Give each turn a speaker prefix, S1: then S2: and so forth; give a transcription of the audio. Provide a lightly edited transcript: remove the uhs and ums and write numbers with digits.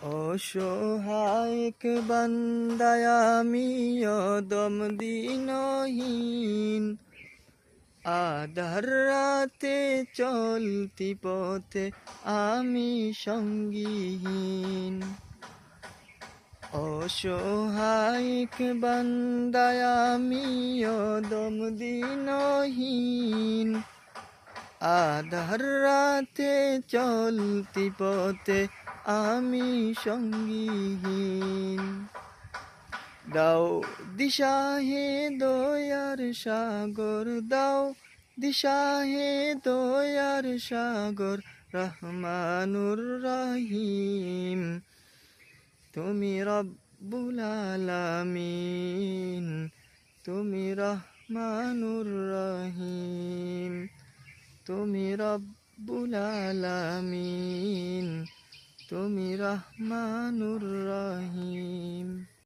S1: অসহায়ক বান্দায় আমি অদম দিনহীন, আধার রাতে চলতি পথে আমি সঙ্গীহীন। অসহায়ক বান্দায় আমি অদম দিনহীন, আধার রাতে চলতি পথে আমি সঙ্গীহীন। দাও দিশা হে দয়ার সাগর, দাও দিশা হে দয়ার সাগর, রহমানুর রহিম। তুমি রব্বুল আলামিন, তুমি রহমানুর রহিম। তুমি রব্বুল আলামিন, তুমি রহমানুর রহিম।